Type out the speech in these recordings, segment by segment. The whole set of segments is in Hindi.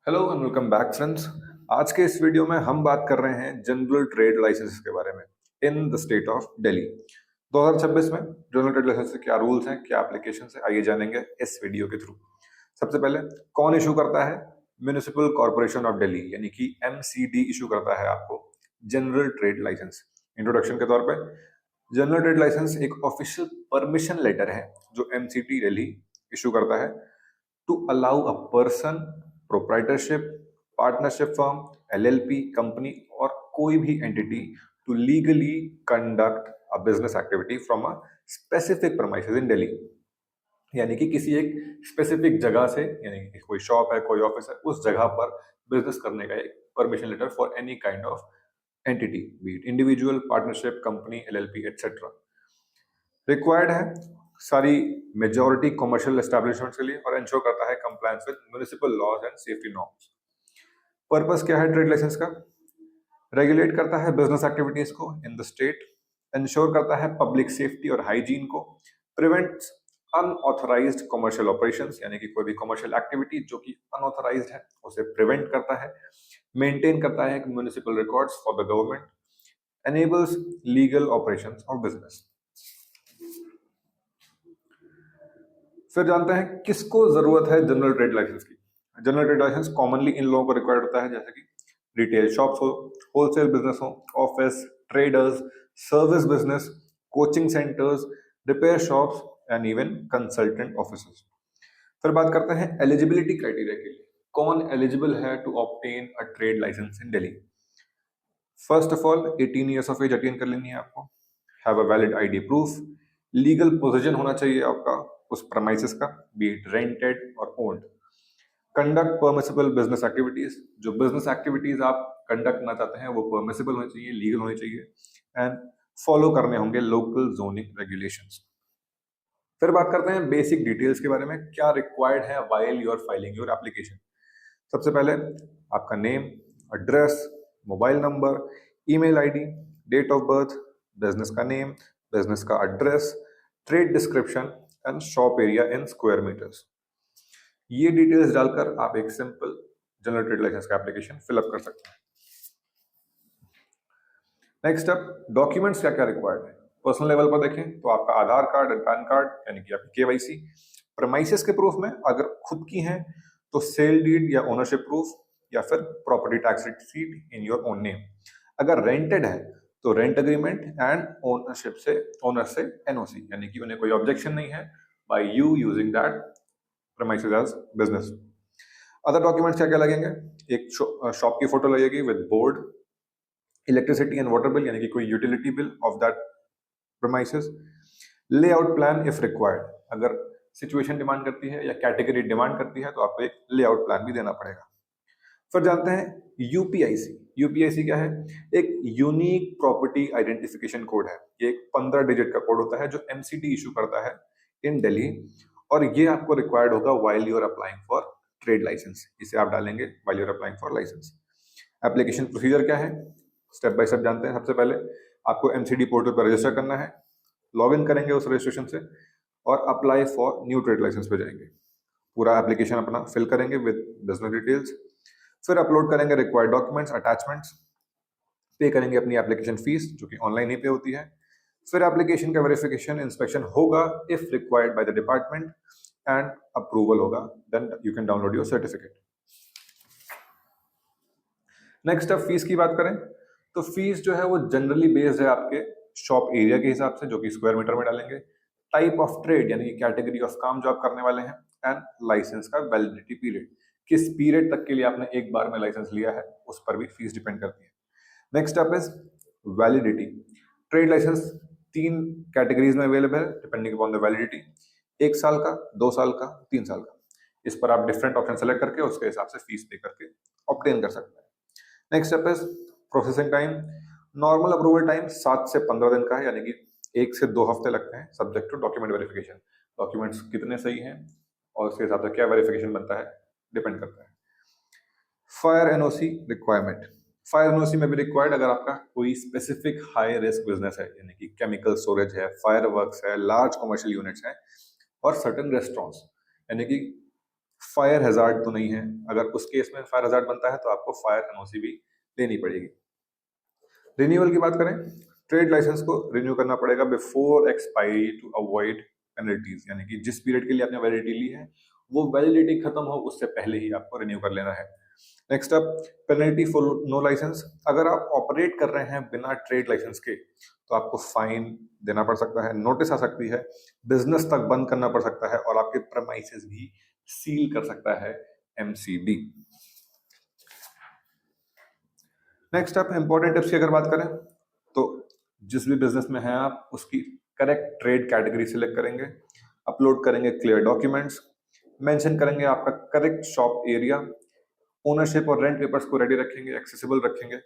Hello and welcome back friends. आज के इस वीडियो में हम बात कर रहे हैं जनरल ट्रेड लाइसेंस के बारे में इन द स्टेट ऑफ दिल्ली 2026 में। जनरल ट्रेड लाइसेंस के क्या रूल्स हैं, क्या एप्लीकेशन है, आइए जानेंगे इस वीडियो के थ्रू। सबसे पहले कौन इशू करता है? म्यूनिसिपल कॉर्पोरेशन ऑफ दिल्ली यानी कि एमसीडी इशू करता है आपको जनरल ट्रेड लाइसेंस। इंट्रोडक्शन के तौर पे जनरल ट्रेड लाइसेंस एक ऑफिशियल परमिशन लेटर है जो एमसीडी दिल्ली इशू करता है to allow a person, proprietorship, partnership firm, LLP, company और कोई भी entity to legally conduct a business activity from a specific premises in Delhi। यानी कि किसी एक स्पेसिफिक जगह से, यानी कि कोई शॉप है, कोई ऑफिस है, उस जगह पर बिजनेस करने का एक permission letter for any kind of entity, be it individual, partnership, company, LLP etcetera. Required है सारी मेजॉरिटी कमर्शियल एस्टेब्लिशमेंट्स के लिए और इंश्योर करता है compliance with municipal laws and safety norms. Purpose क्या है ट्रेड लाइसेंस का? रेगुलेट करता है बिजनेस एक्टिविटीज को इन द स्टेट, इंश्योर करता है पब्लिक सेफ्टी और हाइजीन को, प्रिवेंट्स अनऑथराइज्ड कमर्शियल ऑपरेशंस यानी कि कोई भी कमर्शियल एक्टिविटी जो कि अनऑथराइज्ड है उसे प्रिवेंट करता है, मेंटेन करता है municipal records for the government, enables legal operations of business. फिर जानते हैं किसको जरूरत है जनरल ट्रेड लाइसेंस की। जनरल ट्रेड लाइसेंस कॉमनली इन लोगों को रिक्वायर्ड होता है जैसे कि रिटेल शॉप्स हो, होलसेल बिजनेस हो, office, traders, service business, coaching centres, repair shops and even consultant offices. फिर बात करते हैं एलिजिबिलिटी क्राइटेरिया के लिए, कौन एलिजिबल है to obtain a trade licence in Delhi. First of all 18 years of age attain कर लेनी है आपको, have a valid ID proof, legal position होना चाहिए आपका उस प्रमाइसेस का, बी इट रेंटेड और owned, conduct permissible business activities, जो बिजनेस एक्टिविटीज आप कंडक्ट करना चाहते हैं वो परमिसिबल होनी चाहिए, लीगल होनी चाहिए, एंड फॉलो करने होंगे लोकल जोनिंग रेगुलेशंस। फिर बात करते हैं बेसिक डिटेल्स के बारे में, क्या रिक्वायर्ड है while you are filing your application. सबसे पहले आपका name, address, mobile number, email ID, date of birth, business का नेम, बिजनेस का address, trade description and shop area in square metres. ये डिटेल्स डालकर आप एक सिंपल जनरल ट्रेड लाइसेंस का एप्लीकेशन फिलअप कर सकते हैं। नेक्स्ट अप डॉक्यूमेंट्स क्या क्या रिक्वायर्ड है। पर्सनल लेवल पर देखें तो आपका आधार कार्ड एंड पैन कार्ड यानी कि आपकी केवाईसी। प्रमाइसेस के प्रूफ में अगर खुद की हैं तो सेल डीड या ओनरशिप प्रूफ या फिर property tax receipt in your own name. अगर रेंटेड है तो रेंट एग्रीमेंट एंड ओनरशिप से ओनर से एनओसी, यानी कि उन्हें कोई ऑब्जेक्शन नहीं है by you using that premises as business। Other documents क्या क्या लगेंगे? एक शॉप की फोटो लगेगी with board, electricity and water bill यानी कि कोई utility bill of that premises, layout plan if required, अगर सिचुएशन डिमांड करती है या कैटेगरी डिमांड करती है तो आपको एक लेआउट प्लान भी देना पड़ेगा। फिर जानते हैं यूपीआईसी। यूपीआईसी क्या है? एक यूनिक प्रॉपर्टी आइडेंटिफिकेशन कोड है। ये एक 15 डिजिट का कोड होता है जो एमसीडी इशू करता है इन दिल्ली, और ये आपको रिक्वायर्ड होगा while you are applying for trade licence. इसे आप डालेंगे while you are applying for licence. Application procedure क्या है, स्टेप बाय स्टेप जानते हैं। सबसे पहले आपको एमसीडी पोर्टल पर रजिस्टर करना है, लॉग इन करेंगे उस रजिस्ट्रेशन से और apply for new trade licence पे जाएंगे। पूरा एप्लीकेशन अपना फिल करेंगे विद बिजनेस डिटेल्स, फिर अपलोड करेंगे रिक्वायर्ड डॉक्यूमेंट्स, अटैचमेंट्स, पे करेंगे अपनी एप्लीकेशन फीस जो कि ऑनलाइन ही पे होती है। फिर एप्लीकेशन का वेरिफिकेशन इंस्पेक्शन होगा if required by the department and approval होगा, then you can download your certificate. Next अब फीस की बात करें तो फीस जो है वो जनरली बेस्ड है आपके शॉप एरिया के हिसाब से जो कि स्क्वायर मीटर में डालेंगे, टाइप ऑफ ट्रेड यानी कि कैटेगरी ऑफ काम जो आप करने वाले हैं, एंड लाइसेंस का वैलिडिटी पीरियड, किस पीरियड तक के लिए आपने एक बार में लाइसेंस लिया है उस पर भी फीस डिपेंड करती है। Next up is validity. Trade licence 3 categories में अवेलेबल है डिपेंडिंग अपॉन द वैलिडिटी, 1 साल का, 2 साल का, 3 साल का। इस पर आप डिफरेंट ऑप्शन सेलेक्ट करके उसके हिसाब से फीस पे करके ऑब्टेन कर सकते हैं। Next step is processing time. Normal approval time 7 से 15 दिन का है, यानी कि 1 से 2 हफ्ते लगते हैं, subject to document verification. Documents कितने सही हैं और उसके हिसाब से क्या वेरिफिकेशन बनता है डिपेंड करता है। Fire NOC requirement, fire NOC में भी रिक्वायर्ड अगर आपका कोई स्पेसिफिक हाई रिस्क बिजनेस है, यानी कि केमिकल स्टोरेज है, फायर वर्क्स है, लार्ज कमर्शियल यूनिट्स हैं और सर्टेन रेस्टोरेंट्स, यानी कि फायर हैजार्ड तो नहीं है। अगर उस केस में फायर हैजार्ड बनता है तो आपको फायर एनओसी भी लेनी पड़ेगी। रिन्यूअल की बात करें, ट्रेड लाइसेंस को रिन्यू करना पड़ेगा before expiry to avoid penalties, यानी कि जिस पीरियड के लिए आपने वैलिडिटी ली है वो वैलिडिटी खत्म हो उससे पहले ही आपको रिन्यू कर लेना है। Next up, penalty for no licence. अगर आप ऑपरेट कर रहे हैं बिना ट्रेड लाइसेंस के तो आपको फाइन देना पड़ सकता है, नोटिस आ सकती है, बिजनेस तक बंद करना पड़ सकता है और आपके प्रेमाइसेस भी सील कर सकता है MCD. Next up, important tips की अगर बात करें तो जिस भी बिजनेस में हैं आप उसकी करेक्ट ट्रेड कैटेगरी सिलेक्ट करेंगे, अपलोड करेंगे क्लियर डॉक्यूमेंट्स, मेंशन करेंगे आपका करेक्ट शॉप एरिया, ओनरशिप और रेंट पेपर्स को रेडी रखेंगे, एक्सेसिबल रखेंगे,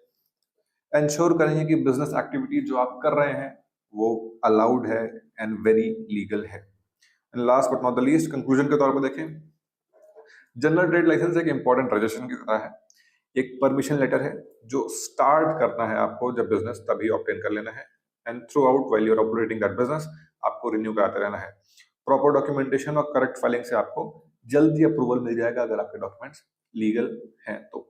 इंश्योर करेंगे कि बिजनेस एक्टिविटी जो आप कर रहे हैं वो अलाउड है एंड वेरी लीगल है। And last but not the least, conclusion के तौर पर देखें, जनरल ट्रेड लाइसेंस एक इंपॉर्टेंट रजिस्ट्रेशन की तरह है, एक परमिशन लेटर है जो स्टार्ट करना है आपको जब बिजनेस तभी ऑब्टेन कर लेना है and throughout while you are operating that business आपको रिन्यू कराते रहना है। प्रॉपर डॉक्यूमेंटेशन और करेक्ट फाइलिंग से आपको जल्दी अप्रूवल मिल जाएगा अगर आपके डॉक्यूमेंट्स लीगल हैं तो।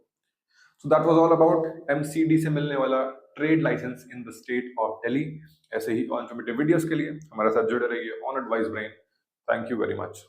So that was all about MCD से मिलने वाला trade licence in the state of Delhi. ऐसे ही इन्फॉर्मेटिव वीडियोस के लिए हमारे साथ जुड़े रहिए on advice brain. Thank you very much.